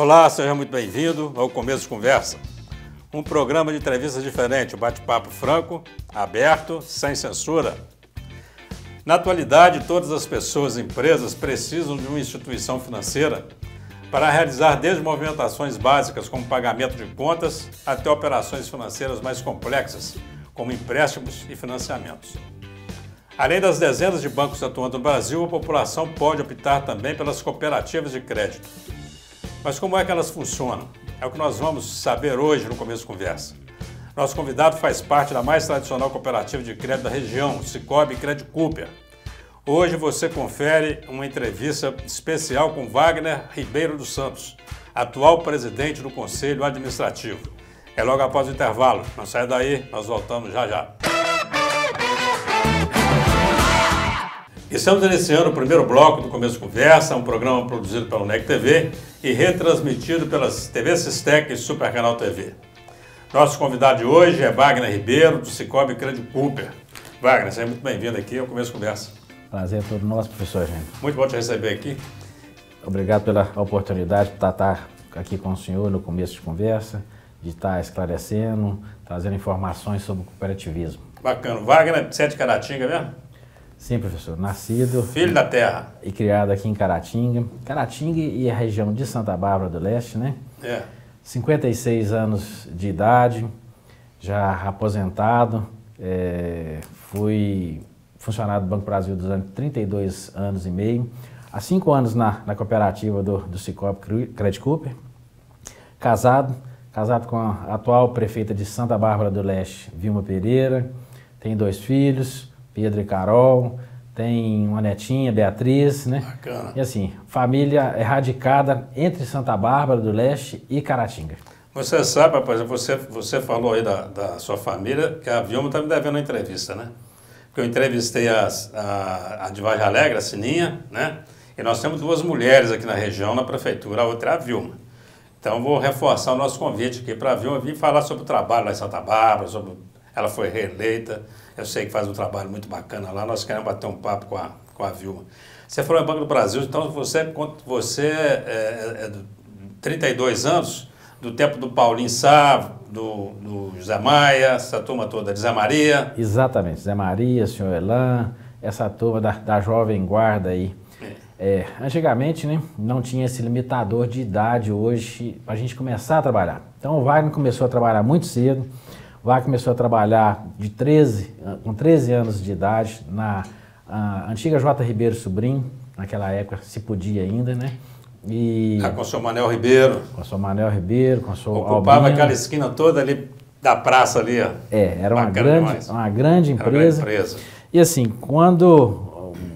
Olá, seja muito bem-vindo ao Começo de Conversa, um programa de entrevistas diferente, um bate-papo franco, aberto, sem censura. Na atualidade, todas as pessoas e empresas precisam de uma instituição financeira para realizar desde movimentações básicas como pagamento de contas até operações financeiras mais complexas, como empréstimos e financiamentos. Além das dezenas de bancos atuando no Brasil, a população pode optar também pelas cooperativas de crédito. Mas como é que elas funcionam? É o que nós vamos saber hoje no Começo de Conversa. Nosso convidado faz parte da mais tradicional cooperativa de crédito da região, Sicoob Crédito Cooper. Hoje você confere uma entrevista especial com Wagner Ribeiro dos Santos, atual presidente do Conselho Administrativo. É logo após o intervalo. Não saia daí, nós voltamos já já. Estamos iniciando o primeiro bloco do Começo de Conversa, um programa produzido pela UNEC TV e retransmitido pelas TV Sistec e Super Canal TV. Nosso convidado de hoje é Wagner Ribeiro, do Sicoob Crédito Cooper. Wagner, seja muito bem-vindo aqui ao Começo de Conversa. Prazer é todo nosso, professor Gênio. Muito bom te receber aqui. Obrigado pela oportunidade de estar aqui com o senhor no Começo de Conversa, de estar esclarecendo, trazendo informações sobre o cooperativismo. Bacana. Wagner, você é de Caratinga mesmo? Sim, professor. Nascido... Filho da terra. E criado aqui em Caratinga. Caratinga e a região de Santa Bárbara do Leste, né? 56 anos de idade, já aposentado. Fui funcionário do Banco Brasil durante 32 anos e meio. Há 5 anos na cooperativa do Sicoob Crédito Cooper. Casado com a atual prefeita de Santa Bárbara do Leste, Vilma Pereira. Tenho 2 filhos, Pedro e Carol, tem uma netinha, Beatriz, né? Bacana. E assim, família radicada entre Santa Bárbara do Leste e Caratinga. Você sabe, rapaz, você falou aí da sua família, que a Vilma está me devendo uma entrevista, né? Porque eu entrevistei a de Vargem Alegre, a Sininha, né? E nós temos 2 mulheres aqui na região, na prefeitura, a outra é a Vilma. Então vou reforçar o nosso convite aqui para a Vilma vir falar sobre o trabalho lá em Santa Bárbara, ela foi reeleita. Eu sei que faz um trabalho muito bacana lá, nós queremos bater um papo com a Vilma. Você falou em Banco do Brasil, então você é de 32 anos, do tempo do Paulinho Sá, do José Maia, essa turma toda, de Zé Maria. Exatamente, Zé Maria, senhor Elan, essa turma da Jovem Guarda aí. Antigamente, né, não tinha esse limitador de idade hoje para a gente começar a trabalhar. Então o Wagner começou a trabalhar muito cedo. O Wagner começou a trabalhar com 13 anos de idade na antiga J. Ribeiro Sobrinho, naquela época se podia ainda, né? Com o seu Manel Ribeiro. Com o seu Manel Ribeiro, com o seu Ocupava Albino. aquela esquina toda ali da praça ali, ó. Era uma grande empresa. E assim,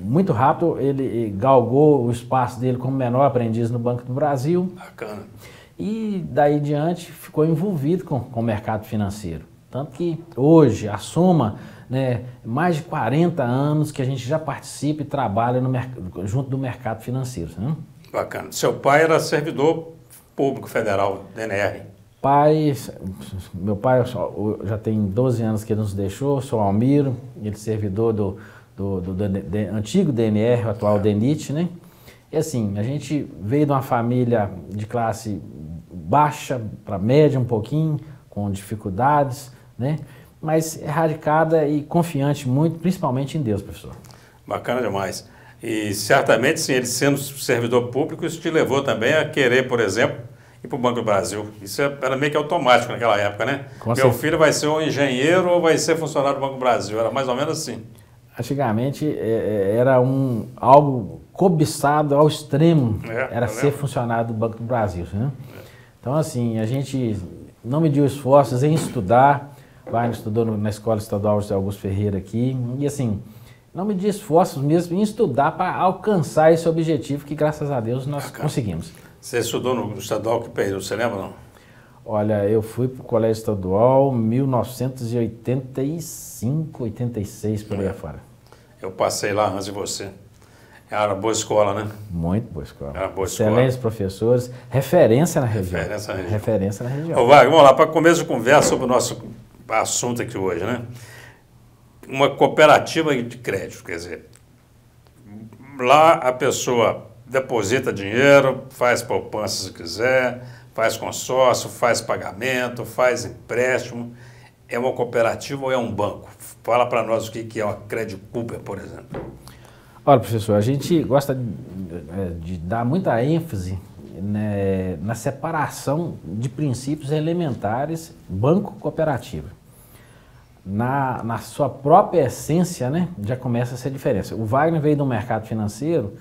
muito rápido, ele galgou o espaço dele como menor aprendiz no Banco do Brasil. Bacana. E daí em diante ficou envolvido com o mercado financeiro. Tanto que hoje a soma, né, mais de 40 anos que a gente já participa e trabalha junto do mercado financeiro. Né? Bacana. Seu pai era servidor público federal, DNR. Meu pai já tem 12 anos que ele nos deixou, sou Almiro, ele é servidor do antigo DNR, o atual DENIT, né? E assim, a gente veio de uma família de classe baixa para média um pouquinho, com dificuldades, né? Mas radicada e confiante muito, principalmente em Deus, professor. Bacana demais. E certamente, sim, ele sendo servidor público, isso te levou também a querer, por exemplo, ir para o Banco do Brasil. Isso era meio que automático naquela época, né? Meu filho vai ser um engenheiro ou vai ser funcionário do Banco do Brasil? Era mais ou menos assim. Antigamente era algo cobiçado ao extremo, era ser funcionário do Banco do Brasil, né? Então, assim, a gente não mediu esforços em estudar. O Wagner estudou na Escola Estadual José Augusto Ferreira aqui. E, assim, não mediu esforços mesmo em estudar para alcançar esse objetivo que, graças a Deus, nós conseguimos. Você estudou no estadual que período? Você lembra, não? Olha, eu fui para o Colégio Estadual em 1985, 86, por aí afora. Eu passei lá antes de você. Era boa escola, né? Muito boa escola. Era boa escola. Excelentes professores, referência na região. Referência na região. Ô, Wagner, vamos lá, para começo de conversa sobre o nosso assunto aqui hoje, né? Uma cooperativa de crédito, quer dizer, lá a pessoa deposita dinheiro, faz poupança se quiser, faz consórcio, faz pagamento, faz empréstimo. É uma cooperativa ou é um banco? Fala para nós o que é uma Credit Cooper, por exemplo. Olha, professor, a gente gosta de dar muita ênfase, né, na separação de princípios elementares banco-cooperativa. Na sua própria essência, né, já começa essa diferença. O Wagner veio de um mercado financeiro,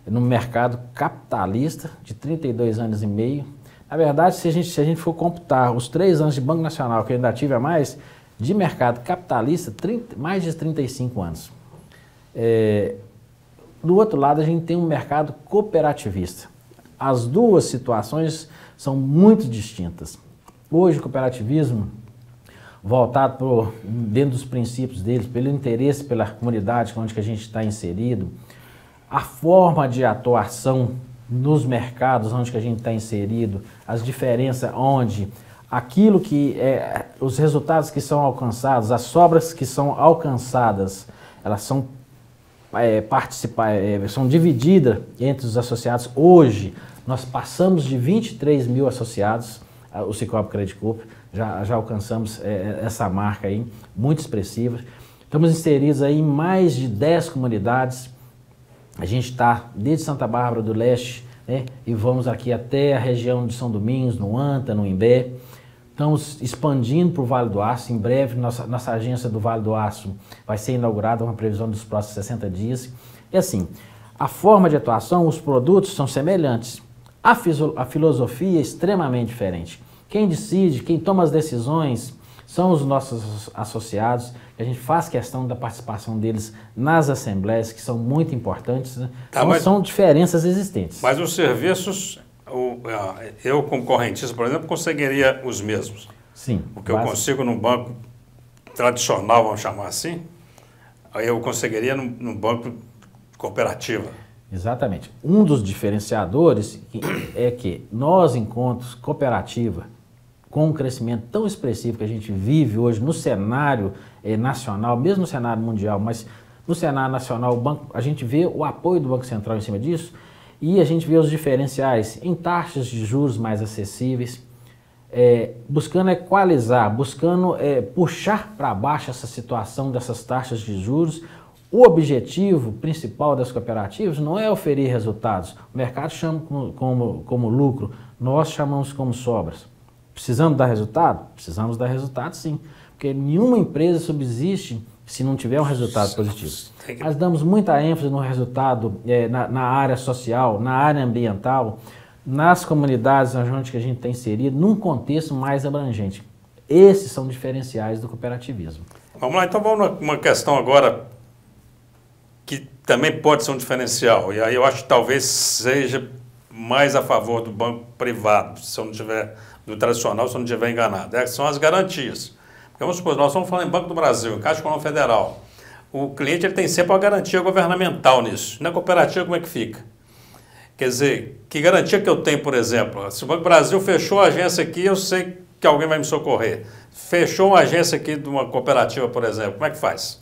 num mercado capitalista de 32 anos e meio. Na verdade, se a gente for computar os 3 anos de Banco Nacional, que eu ainda tive a mais, de mercado capitalista, mais de 35 anos. Do outro lado, a gente tem um mercado cooperativista. As duas situações são muito distintas. Hoje, o cooperativismo, voltado dentro dos princípios deles, pelo interesse pela comunidade onde que a gente está inserido, a forma de atuação nos mercados onde que a gente está inserido, as diferenças onde aquilo que os resultados que são alcançados, as sobras que são alcançadas, elas são são divididas entre os associados. Hoje, nós passamos de 23 mil associados, o Cicobi Credit Cooper, já alcançamos essa marca aí, muito expressiva. Estamos inseridos aí em mais de 10 comunidades. A gente está desde Santa Bárbara do Leste, né, e vamos aqui até a região de São Domingos, no Anta, no Imbé. Estamos expandindo para o Vale do Aço. Em breve, nossa agência do Vale do Aço vai ser inaugurada, uma previsão dos próximos 60 dias. E assim, a forma de atuação, os produtos são semelhantes. A filosofia é extremamente diferente. Quem decide, quem toma as decisões são os nossos associados. A gente faz questão da participação deles nas assembleias, que são muito importantes, né? Então, são diferenças existentes. Mas os serviços, eu como correntista, por exemplo, conseguiria os mesmos. Sim. O que eu consigo num banco tradicional, vamos chamar assim, eu conseguiria num banco cooperativa. Exatamente. Um dos diferenciadores é que nós, enquanto cooperativa, com um crescimento tão expressivo que a gente vive hoje no cenário nacional, mesmo no cenário mundial, mas no cenário nacional, a gente vê o apoio do Banco Central em cima disso e a gente vê os diferenciais em taxas de juros mais acessíveis, buscando equalizar, buscando puxar para baixo essa situação dessas taxas de juros. O objetivo principal das cooperativas não é oferir resultados. O mercado chama como lucro, nós chamamos como sobras. Precisamos dar resultado? Precisamos dar resultado, sim. Porque nenhuma empresa subsiste se não tiver um resultado positivo. Nós damos muita ênfase no resultado na área social, na área ambiental, nas comunidades onde a gente está inserido, num contexto mais abrangente. Esses são diferenciais do cooperativismo. Vamos lá, então vamos numa questão agora que também pode ser um diferencial. E aí eu acho que talvez seja mais a favor do banco privado, se eu não tiver, do tradicional, se eu não estiver enganado. São as garantias. Porque vamos supor, nós estamos falando em Banco do Brasil, em Caixa Econômica Federal. O cliente ele tem sempre uma garantia governamental nisso. Na cooperativa, como é que fica? Quer dizer, que garantia que eu tenho, por exemplo? Se o Banco do Brasil fechou a agência aqui, eu sei que alguém vai me socorrer. Fechou uma agência aqui de uma cooperativa, por exemplo, como é que faz?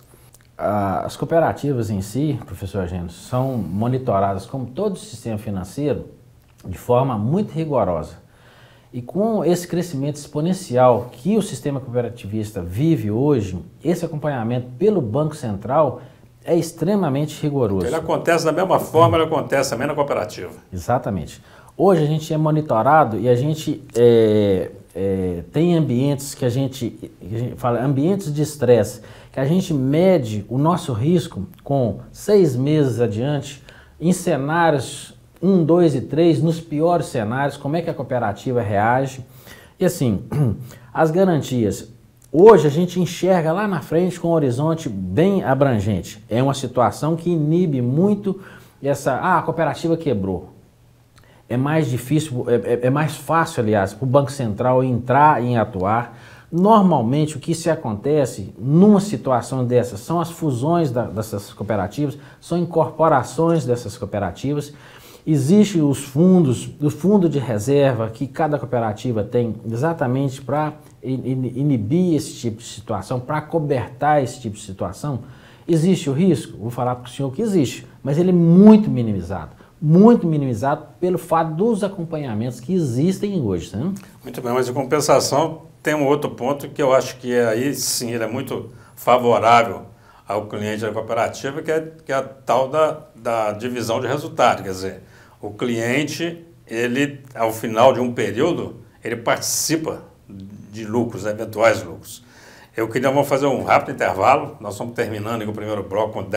As cooperativas em si, professor Gênesis, são monitoradas, como todo o sistema financeiro, de forma muito rigorosa. E com esse crescimento exponencial que o sistema cooperativista vive hoje, esse acompanhamento pelo Banco Central é extremamente rigoroso. Ele acontece da mesma forma, ele acontece também na cooperativa. Exatamente. Hoje a gente é monitorado e a gente tem ambientes que a gente fala, ambientes de estresse, que a gente mede o nosso risco com 6 meses adiante, em cenários 1, 2 e 3, nos piores cenários, como é que a cooperativa reage. E assim, as garantias, hoje a gente enxerga lá na frente com um horizonte bem abrangente. É uma situação que inibe muito a cooperativa quebrou. É mais difícil, é mais fácil, aliás, para o Banco Central entrar e atuar. Normalmente, o que se acontece numa situação dessas são as fusões dessas cooperativas, são incorporações dessas cooperativas. Existem os fundos, o fundo de reserva que cada cooperativa tem exatamente para inibir esse tipo de situação, para cobertar esse tipo de situação. Existe o risco? Vou falar para o senhor que existe, mas ele é muito minimizado. muito minimizado pelo fato dos acompanhamentos que existem hoje. Né? Muito bem, mas em compensação tem um outro ponto que eu acho que aí sim ele é muito favorável ao cliente da cooperativa, que é a tal da divisão de resultado. Quer dizer, o cliente, ele, ao final de um período, ele participa de lucros, eventuais lucros. Vamos fazer um rápido intervalo, nós estamos terminando o primeiro bloco com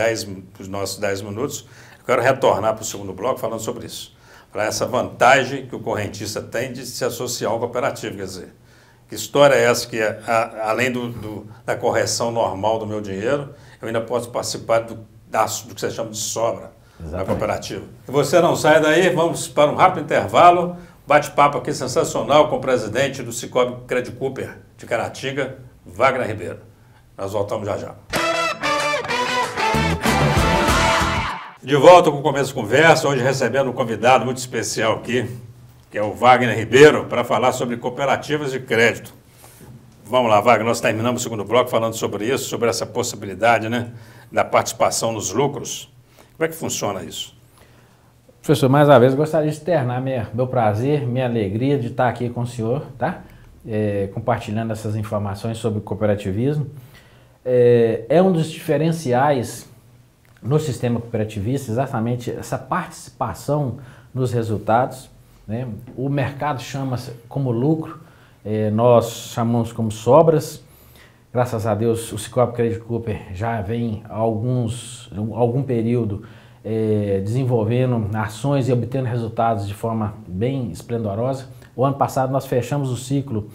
os nossos 10 minutos. Eu quero retornar para o segundo bloco falando sobre isso, para essa vantagem que o correntista tem de se associar a uma cooperativa. Quer dizer, que história é essa que, além da correção normal do meu dinheiro, eu ainda posso participar do que você chama de sobra na cooperativa. E você não sai daí, vamos para um rápido intervalo, bate-papo aqui sensacional com o presidente do Sicoob Credit Cooper de Caratinga, Wagner Ribeiro. Nós voltamos já já. De volta com o Começo de Conversa, hoje recebendo um convidado muito especial aqui, que é o Wagner Ribeiro, para falar sobre cooperativas de crédito. Vamos lá, Wagner, nós terminamos o segundo bloco falando sobre isso, sobre essa possibilidade, né, da participação nos lucros. Como é que funciona isso? Professor, mais uma vez, gostaria de externar meu prazer, minha alegria de estar aqui com o senhor, tá? Compartilhando essas informações sobre cooperativismo. É um dos diferenciais no sistema cooperativista, exatamente essa participação nos resultados, né? O mercado chama como lucro, nós chamamos como sobras. Graças a Deus, o Sicoob Credit Cooper já vem há algum período desenvolvendo ações e obtendo resultados de forma bem esplendorosa. O ano passado nós fechamos o ciclo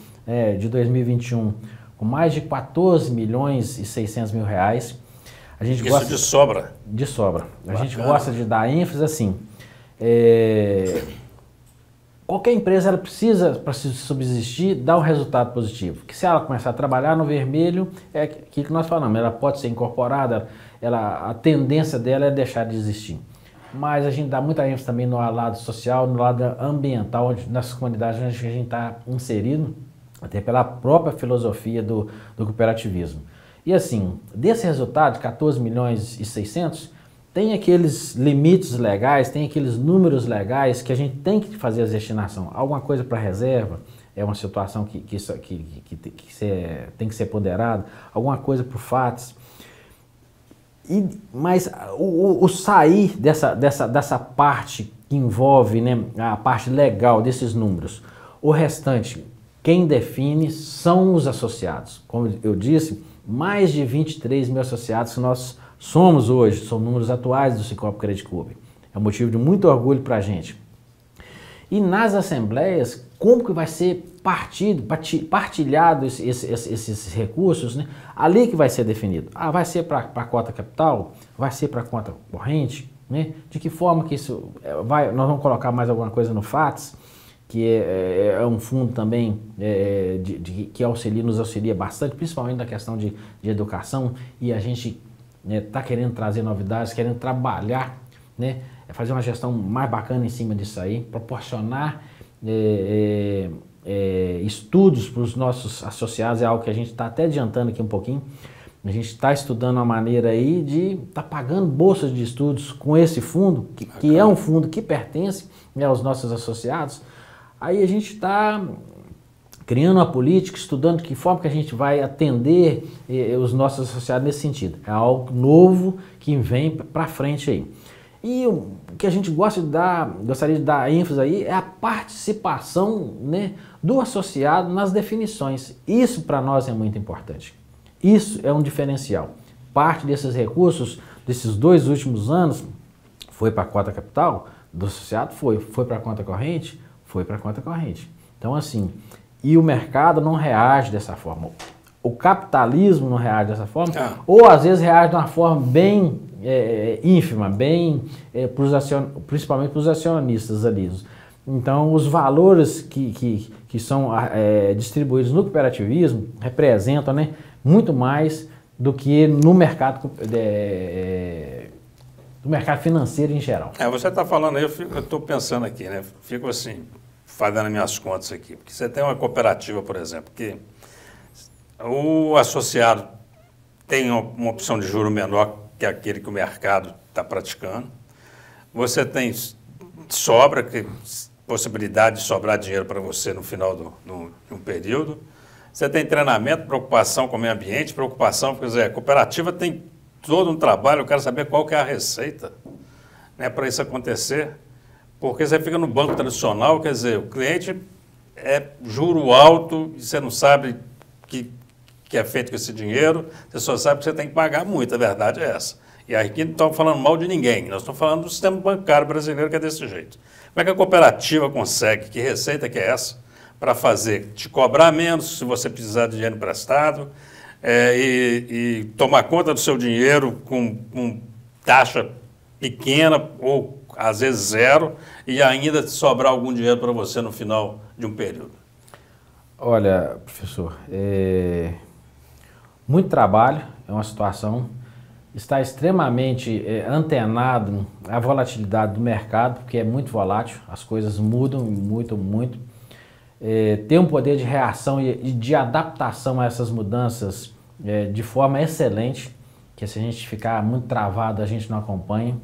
de 2021 com mais de 14 milhões e 600 mil reais. A gente Isso de sobra? De sobra. Bacana. A gente gosta de dar ênfase assim. Qualquer empresa ela precisa, para se subsistir, dar um resultado positivo. Que se ela começar a trabalhar no vermelho, é aquilo que nós falamos, ela pode ser incorporada, a tendência dela é deixar de existir. Mas a gente dá muita ênfase também no lado social, no lado ambiental, nas comunidades onde a gente está inserido, até pela própria filosofia do cooperativismo. E assim, desse resultado de 14 milhões e 600, tem aqueles limites legais, tem aqueles números legais que a gente tem que fazer a destinação. Alguma coisa para reserva, é uma situação que tem que ser ponderada, alguma coisa para o FATS. Mas o sair dessa parte que envolve, né, a parte legal desses números, o restante, quem define são os associados. Como eu disse, mais de 23 mil associados que nós somos hoje, são números atuais do Sicoob Credit Cooper. É um motivo de muito orgulho para a gente. E nas assembleias, como que vai ser partilhado esses recursos, né? Ali que vai ser definido. Vai ser para a cota capital? Vai ser para a conta corrente? Né? De que forma que isso vai? Nós vamos colocar mais alguma coisa no FATS, que é um fundo também que nos auxilia bastante, principalmente na questão de educação, e a gente está querendo trazer novidades, querendo trabalhar, né? Fazer uma gestão mais bacana em cima disso aí, proporcionar estudos para os nossos associados, é algo que a gente está até adiantando aqui um pouquinho. A gente está estudando uma maneira aí de estar pagando bolsas de estudos com esse fundo, que é um fundo que pertence, né, aos nossos associados. Aí a gente está criando uma política, estudando de que forma que a gente vai atender os nossos associados nesse sentido. É algo novo que vem para frente aí. E o que a gente gostaria de dar ênfase aí é a participação, né, do associado nas definições. Isso para nós é muito importante. Isso é um diferencial. Parte desses recursos, desses 2 últimos anos, foi para a cota capital do associado, foi para a conta corrente, foi para a conta corrente. Então assim, e o mercado não reage dessa forma. O capitalismo não reage dessa forma, ou às vezes reage de uma forma bem ínfima, principalmente para os acionistas ali. Então, os valores que são distribuídos no cooperativismo representam, né, muito mais do que no mercado, do mercado financeiro em geral. Você está falando aí, eu estou pensando aqui, né? Fico assim, fazendo minhas contas aqui. Porque você tem uma cooperativa, por exemplo, que o associado tem uma opção de juro menor que aquele que o mercado está praticando. Você tem sobra, que possibilidade de sobrar dinheiro para você no final de um período. Você tem treinamento, preocupação com o meio ambiente, preocupação, quer dizer, a cooperativa tem todo um trabalho, eu quero saber qual que é a receita, né, para isso acontecer, porque você fica no banco tradicional, quer dizer, o cliente é juro alto e você não sabe que é feito com esse dinheiro, você só sabe que você tem que pagar muito, a verdade é essa. E aqui não estamos falando mal de ninguém, nós estamos falando do sistema bancário brasileiro que é desse jeito. Como é que a cooperativa consegue, que receita que é essa, para fazer, te cobrar menos se você precisar de dinheiro emprestado e tomar conta do seu dinheiro com taxa pequena ou às vezes zero e ainda sobrar algum dinheiro para você no final de um período? Olha, professor, muito trabalho, é uma situação, está extremamente antenado à volatilidade do mercado, porque é muito volátil, as coisas mudam muito, muito. Ter um poder de reação e de adaptação a essas mudanças de forma excelente, que se a gente ficar muito travado, a gente não acompanha.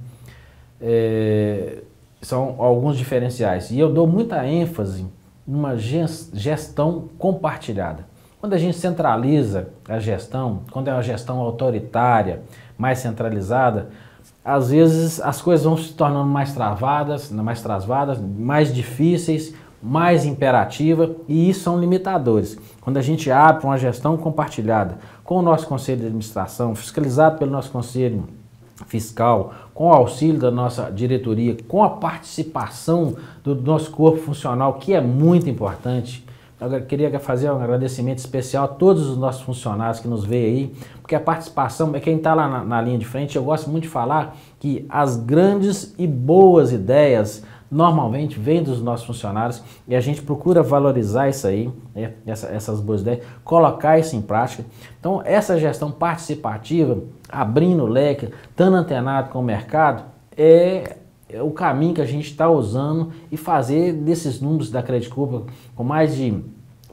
São alguns diferenciais. E eu dou muita ênfase numa gestão compartilhada. Quando a gente centraliza a gestão, quando é uma gestão autoritária, mais centralizada, às vezes as coisas vão se tornando mais travadas, mais difíceis, mais imperativa, e isso são limitadores. Quando a gente abre para uma gestão compartilhada com o nosso conselho de administração, fiscalizado pelo nosso conselho fiscal, com o auxílio da nossa diretoria, com a participação do nosso corpo funcional, que é muito importante. Eu queria fazer um agradecimento especial a todos os nossos funcionários que nos veem aí, porque a participação é quem está lá na linha de frente. Eu gosto muito de falar que as grandes e boas ideias normalmente vêm dos nossos funcionários e a gente procura valorizar isso aí, essas boas ideias, colocar isso em prática. Então, essa gestão participativa, abrindo o leque, estando antenado com o mercado, é o caminho que a gente está usando e fazer desses números da Credicorp, com mais de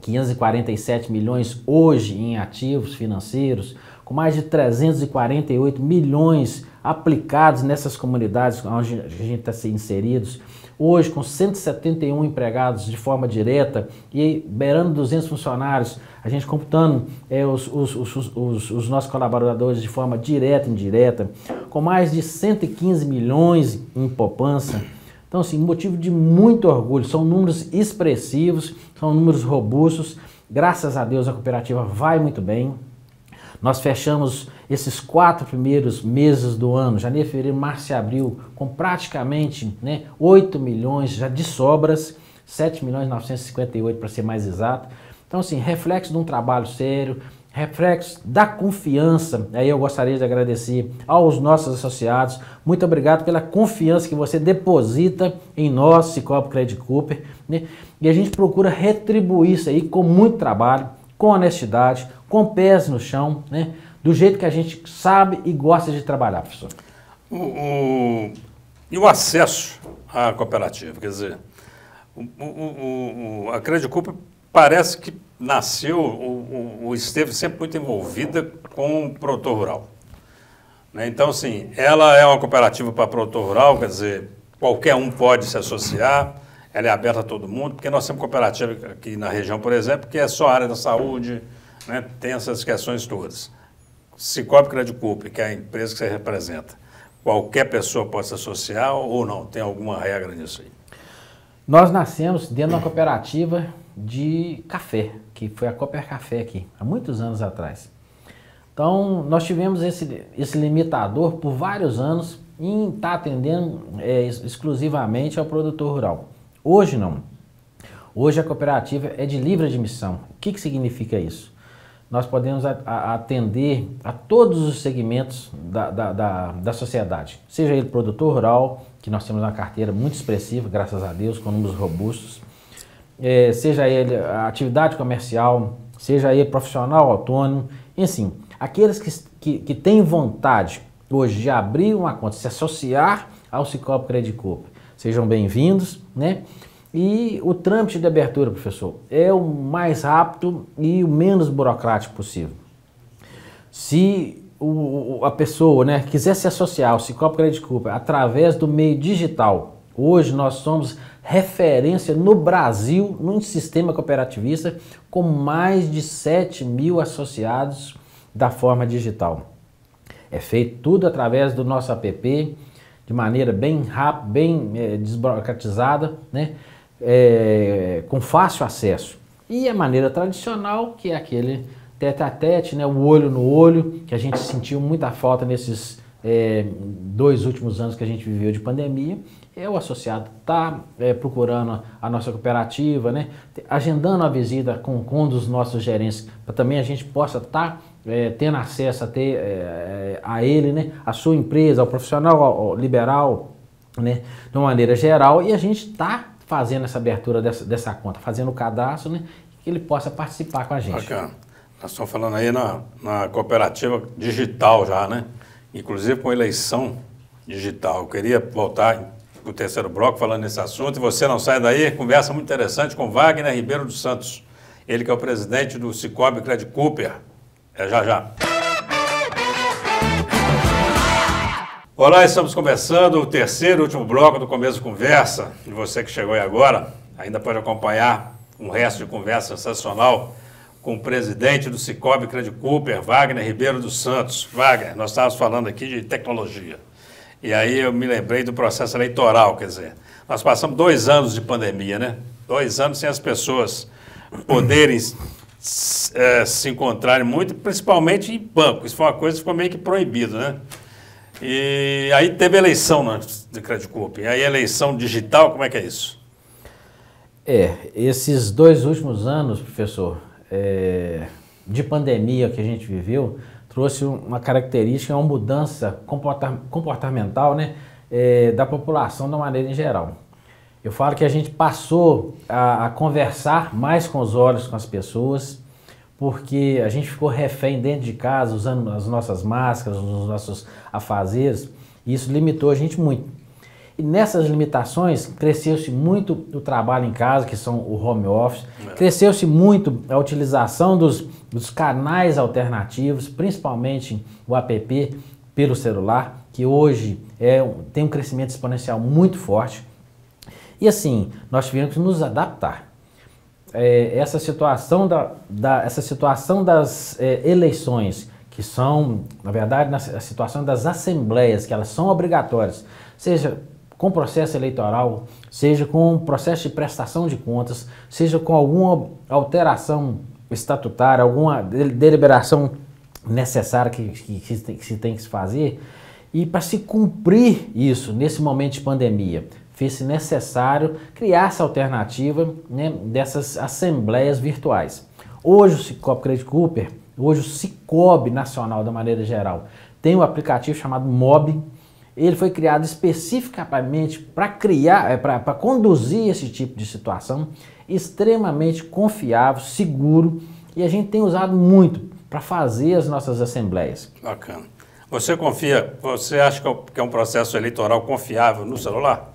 547 milhões hoje em ativos financeiros, com mais de 348 milhões aplicados nessas comunidades onde a gente está sendo inseridos, hoje com 171 empregados de forma direta e beirando 200 funcionários, a gente computando os nossos colaboradores de forma direta e indireta, com mais de 115 milhões em poupança. Então, assim, motivo de muito orgulho, são números expressivos, são números robustos, graças a Deus a cooperativa vai muito bem. Nós fechamos esses 4 primeiros meses do ano, janeiro, fevereiro, março e abril, com praticamente 8 milhões já de sobras, 7 milhões 958 para ser mais exato. Então, assim, reflexo de um trabalho sério, reflexo da confiança. Aí eu gostaria de agradecer aos nossos associados. Muito obrigado pela confiança que você deposita em nós, Sicoob Credicorp, né? E a gente procura retribuir isso aí com muito trabalho, com honestidade, com pés no chão, né? Do jeito que a gente sabe e gosta de trabalhar, professor. E o acesso à cooperativa, quer dizer, a Credicorp parece que nasceu, ou esteve sempre muito envolvida com o produtor rural, né? Então, assim, ela é uma cooperativa para produtor rural, quer dizer, qualquer um pode se associar, ela é aberta a todo mundo, porque nós temos cooperativa aqui na região, por exemplo, que é só a área da saúde, né? Tem essas questões todas. Sicoob Credicorp, que é a empresa que você representa, qualquer pessoa pode se associar ou não? Tem alguma regra nisso aí? Nós nascemos dentro de uma cooperativa de café, que foi a Cooper Café aqui, há muitos anos atrás. Então, nós tivemos esse limitador por vários anos em estar atendendo exclusivamente ao produtor rural. Hoje não. Hoje a cooperativa é de livre admissão. O que significa isso? Nós podemos atender a todos os segmentos da sociedade, seja ele produtor rural, que nós temos uma carteira muito expressiva, graças a Deus, com números robustos, seja ele a atividade comercial, seja ele profissional autônomo, enfim, aqueles que têm vontade hoje de abrir uma conta, se associar ao Sicoob Credicorp, sejam bem-vindos, né? E o trâmite de abertura, professor, é o mais rápido e o menos burocrático possível. Se a pessoa, né, quiser se associar ao Sicoob Credicorp através do meio digital, Hoje nós somos referência no Brasil, num sistema cooperativista, com mais de 7 mil associados da forma digital. É feito tudo através do nosso app, de maneira bem rápida, bem desburocratizada, né? Com fácil acesso. E a maneira tradicional, que é aquele tete-a-tete, né? O olho no olho, que a gente sentiu muita falta nesses 2 últimos anos que a gente viveu de pandemia. O associado está procurando a nossa cooperativa, né? Agendando a visita com um dos nossos gerentes, para também a gente possa estar tendo acesso a ele, né? A sua empresa, ao profissional liberal, né? De uma maneira geral, e a gente está fazendo essa abertura dessa conta, fazendo o cadastro, né? Que ele possa participar com a gente. Bacana. Nós estamos falando aí na cooperativa digital já, né? Inclusive com eleição digital. Eu queria voltar para o terceiro bloco falando nesse assunto, e você não sai daí, conversa muito interessante com Wagner Ribeiro dos Santos, ele que é o presidente do Sicoob Credit Cooper. Já. Olá, estamos começando o terceiro e último bloco do Começo de Conversa, e você que chegou aí agora, ainda pode acompanhar um resto de conversa sensacional com o presidente do Sicoob Credit Cooper, Wagner Ribeiro dos Santos. Wagner, nós estávamos falando aqui de tecnologia. E aí eu me lembrei do processo eleitoral, quer dizer, nós passamos 2 anos de pandemia, né? 2 anos sem as pessoas poderem se encontrarem muito, principalmente em banco. Isso foi uma coisa que ficou meio que proibido, né? E aí teve eleição de Credit Cooper. E aí eleição digital, como é que é isso? Esses 2 últimos anos, professor, de pandemia que a gente viveu, trouxe uma característica, uma mudança comportamental, né, da população de uma maneira em geral. Eu falo que a gente passou a conversar mais com os olhos com as pessoas, porque a gente ficou refém dentro de casa, usando as nossas máscaras, os nossos afazeres, e isso limitou a gente muito. E nessas limitações, cresceu-se muito o trabalho em casa, que são o home office, cresceu-se muito a utilização dos canais alternativos, principalmente o app pelo celular, que hoje tem um crescimento exponencial muito forte. E assim, nós tivemos que nos adaptar. Essa situação das eleições, que são, na verdade, a situação das assembleias, que elas são obrigatórias, seja com processo eleitoral, seja com processo de prestação de contas, seja com alguma alteração estatutária, alguma deliberação necessária que se tem que se fazer, e para se cumprir isso nesse momento de pandemia, fez-se necessário criar essa alternativa, né, dessas assembleias virtuais. Hoje o Sicoob Credit Cooper, hoje o Sicoob Nacional da maneira geral, tem um aplicativo chamado MOB. Ele foi criado especificamente para conduzir esse tipo de situação, extremamente confiável, seguro, e a gente tem usado muito para fazer as nossas assembleias. Bacana. Você acha que é um processo eleitoral confiável no celular?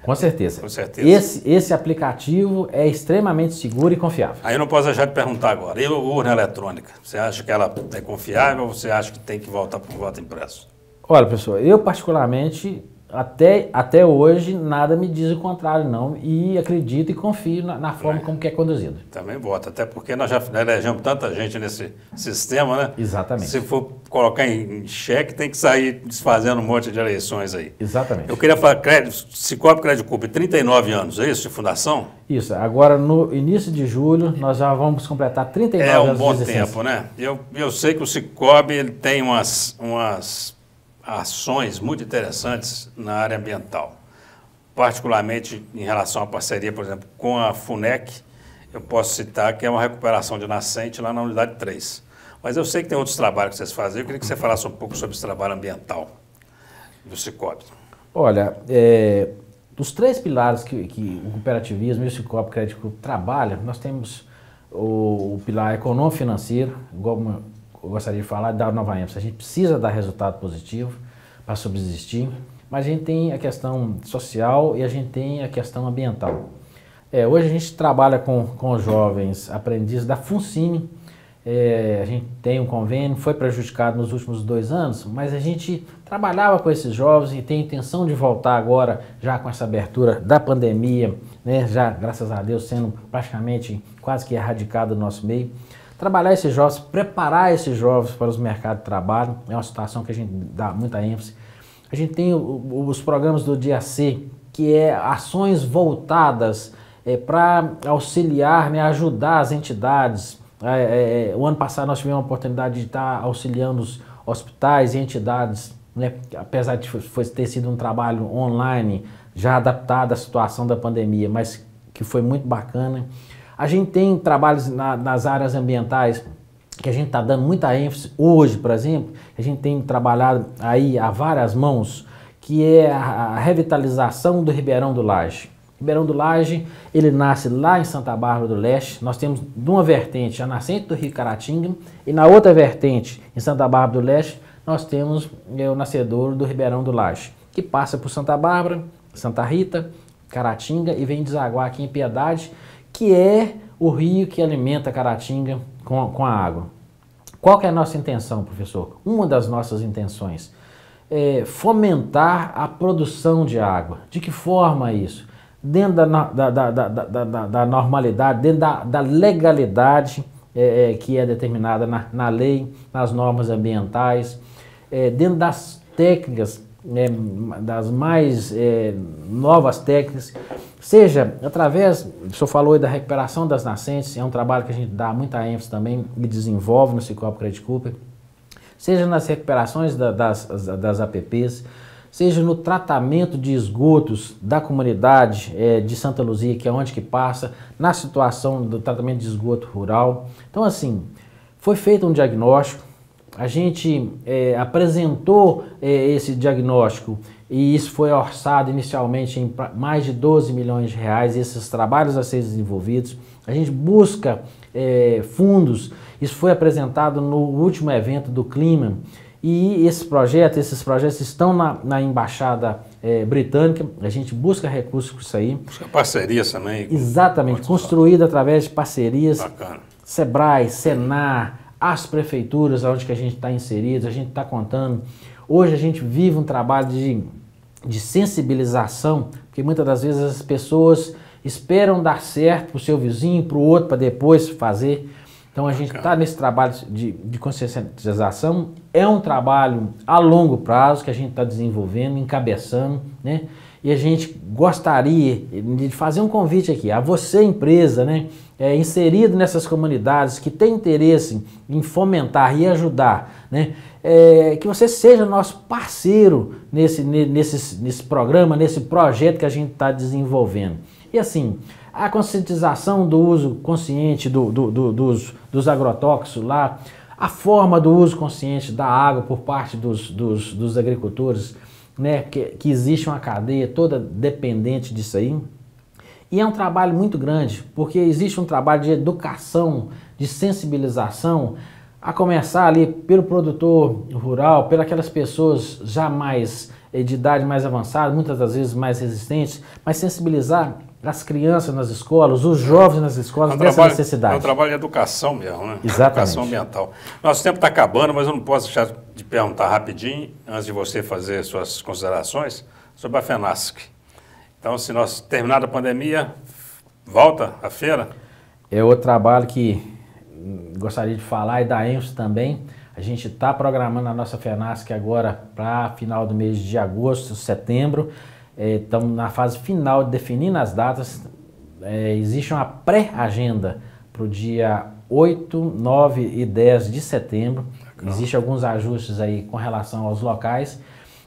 Com certeza. Com certeza. Esse aplicativo é extremamente seguro e confiável. Aí eu não posso deixar de perguntar agora, e a urna eletrônica? Você acha que ela é confiável ou você acha que tem que voltar para o voto impresso? Olha, pessoal, eu particularmente, até hoje, nada me diz o contrário, não, e acredito e confio na forma como que é conduzido. Também voto, até porque nós já elegemos tanta gente nesse sistema, né? Exatamente. Se for colocar em xeque, tem que sair desfazendo um monte de eleições aí. Exatamente. Eu queria falar, Sicoob Credit Cooper, 39 anos, é isso, de fundação? Isso, agora no início de julho nós já vamos completar 39 anos de existência. É um bom tempo, né? Eu sei que o Sicoob ele tem umas ações muito interessantes na área ambiental, particularmente em relação à parceria, por exemplo, com a FUNEC, eu posso citar que é uma recuperação de nascente lá na unidade 3. Mas eu sei que tem outros trabalhos que vocês fazem, eu queria que você falasse um pouco sobre esse trabalho ambiental do Sicoob. Olha, dos 3 pilares que o cooperativismo e o Sicoob Credit Cooper trabalham, nós temos o pilar econômico-financeiro, igual eu gostaria de falar, dar nova ênfase. A gente precisa dar resultado positivo para subsistir, mas a gente tem a questão social e a gente tem a questão ambiental. Hoje a gente trabalha com jovens aprendizes da FUNCINE, a gente tem um convênio, foi prejudicado nos últimos 2 anos, mas a gente trabalhava com esses jovens e tem intenção de voltar agora, já com essa abertura da pandemia, né, já, graças a Deus, sendo praticamente quase que erradicado do nosso meio. Trabalhar esses jovens, preparar esses jovens para os mercados de trabalho, é uma situação que a gente dá muita ênfase. A gente tem os programas do DIAC, que é ações voltadas para auxiliar, né, ajudar as entidades. O ano passado nós tivemos a oportunidade de estar auxiliando os hospitais e entidades, né, apesar de ter sido um trabalho online, já adaptado à situação da pandemia, mas que foi muito bacana. A gente tem trabalhos nas áreas ambientais, que a gente está dando muita ênfase hoje, por exemplo, a gente tem trabalhado aí a várias mãos, que é a revitalização do Ribeirão do Laje. Ribeirão do Laje, ele nasce lá em Santa Bárbara do Leste. Nós temos de uma vertente a nascente do Rio Caratinga e na outra vertente, em Santa Bárbara do Leste, nós temos o nascedouro do Ribeirão do Laje, que passa por Santa Bárbara, Santa Rita, Caratinga e vem desaguar aqui em Piedade, que é o rio que alimenta Caratinga com a água. Qual que é a nossa intenção, professor? Uma das nossas intenções é fomentar a produção de água. De que forma isso? Dentro da normalidade, dentro da legalidade que é determinada na lei, nas normas ambientais, dentro das técnicas, das mais novas técnicas, seja através, o senhor falou aí da recuperação das nascentes, é um trabalho que a gente dá muita ênfase também e desenvolve no Cicobi Credit Cooper, seja nas recuperações das APPs, seja no tratamento de esgotos da comunidade de Santa Luzia, que é onde que passa, na situação do tratamento de esgoto rural. Então, assim, foi feito um diagnóstico, a gente apresentou esse diagnóstico e isso foi orçado inicialmente em mais de 12 milhões de reais, esses trabalhos a serem desenvolvidos. A gente busca fundos, isso foi apresentado no último evento do Clima. E esses projetos estão na Embaixada Britânica, a gente busca recursos para isso aí. Busca parcerias também. Exatamente, construído através de parcerias. Bacana. Sebrae, Senar, as prefeituras onde que a gente está inserido, a gente está contando. Hoje a gente vive um trabalho de sensibilização, porque muitas das vezes as pessoas esperam dar certo para o seu vizinho, para o outro, para depois fazer. Então a gente está nesse trabalho de conscientização, é um trabalho a longo prazo que a gente está desenvolvendo, encabeçando, né? E a gente gostaria de fazer um convite aqui a você, empresa, né, inserido nessas comunidades, que tem interesse em fomentar e ajudar, né, que você seja nosso parceiro nesse programa, nesse projeto que a gente está desenvolvendo. E assim, a conscientização do uso consciente dos agrotóxicos lá, a forma do uso consciente da água por parte dos agricultores, né, que existe uma cadeia toda dependente disso aí. E é um trabalho muito grande, porque existe um trabalho de educação, de sensibilização, a começar ali pelo produtor rural, pelas aquelas pessoas já mais de idade mais avançada, muitas das vezes mais resistentes, mas sensibilizar as crianças nas escolas, os jovens nas escolas, dessa necessidade. É um trabalho de educação mesmo, né? Exatamente. Educação ambiental. Nosso tempo está acabando, mas eu não posso deixar de perguntar rapidinho, antes de você fazer suas considerações, sobre a FENASC. Então, se nós terminar a pandemia, volta à feira? É outro trabalho que gostaria de falar e dar ênfase também. A gente está programando a nossa FENASC agora para final do mês de agosto, setembro. Estamos na fase final de definindo as datas. Existe uma pré-agenda para o dia 8, 9 e 10 de setembro. Existem alguns ajustes aí com relação aos locais.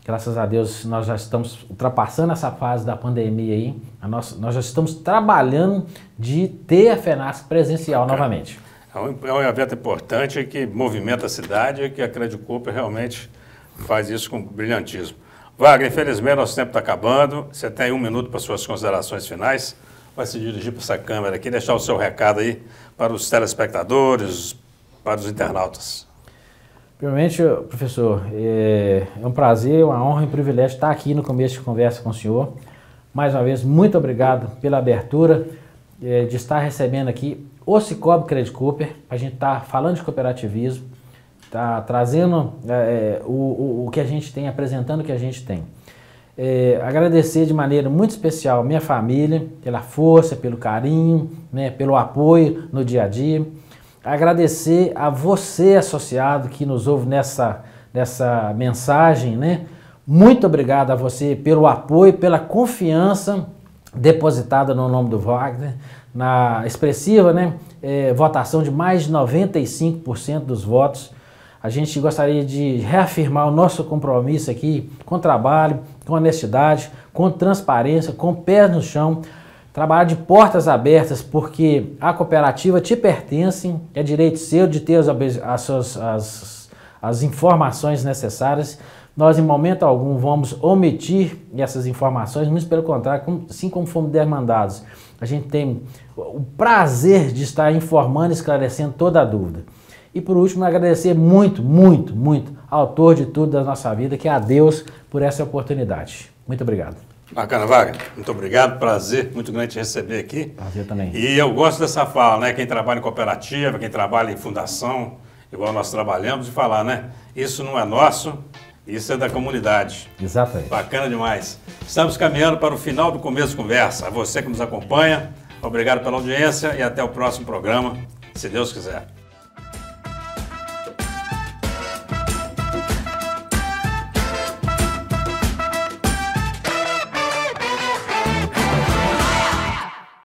Graças a Deus nós já estamos ultrapassando essa fase da pandemia aí. Nós já estamos trabalhando de ter a FENASC presencial novamente. É um evento importante que movimenta a cidade e que a Credit Cooper realmente faz isso com brilhantismo. Wagner, infelizmente nosso tempo está acabando. Você tem 1 minuto para suas considerações finais. Vai se dirigir para essa câmera aqui, deixar o seu recado aí para os telespectadores, para os internautas. Primeiramente, professor, é um prazer, uma honra e um privilégio estar aqui no começo de conversa com o senhor. Mais uma vez, muito obrigado pela abertura de estar recebendo aqui o Cicobi Credit Cooper, a gente está falando de cooperativismo, está trazendo o que a gente tem, apresentando o que a gente tem. Agradecer de maneira muito especial a minha família, pela força, pelo carinho, né, pelo apoio no dia a dia. Agradecer a você, associado, que nos ouve nessa mensagem, né? Muito obrigado a você pelo apoio, pela confiança depositada no nome do Wagner, na expressiva, né, votação de mais de 95% dos votos. A gente gostaria de reafirmar o nosso compromisso aqui com trabalho, com honestidade, com transparência, com pés no chão, trabalhar de portas abertas, porque a cooperativa te pertence, é direito seu de ter as informações necessárias. Nós, em momento algum, vamos omitir essas informações, mas pelo contrário, assim como fomos demandados, a gente tem o prazer de estar informando e esclarecendo toda a dúvida. E por último, agradecer muito, muito, muito ao autor de tudo da nossa vida, que é a Deus, por essa oportunidade. Muito obrigado. Bacana, Wagner. Muito obrigado. Prazer muito grande te receber aqui. Prazer também. E eu gosto dessa fala, né? Quem trabalha em cooperativa, quem trabalha em fundação, igual nós trabalhamos, de falar, né? Isso não é nosso, isso é da comunidade. Exatamente. Bacana demais. Estamos caminhando para o final do Começo de Conversa. A você que nos acompanha, obrigado pela audiência e até o próximo programa, se Deus quiser.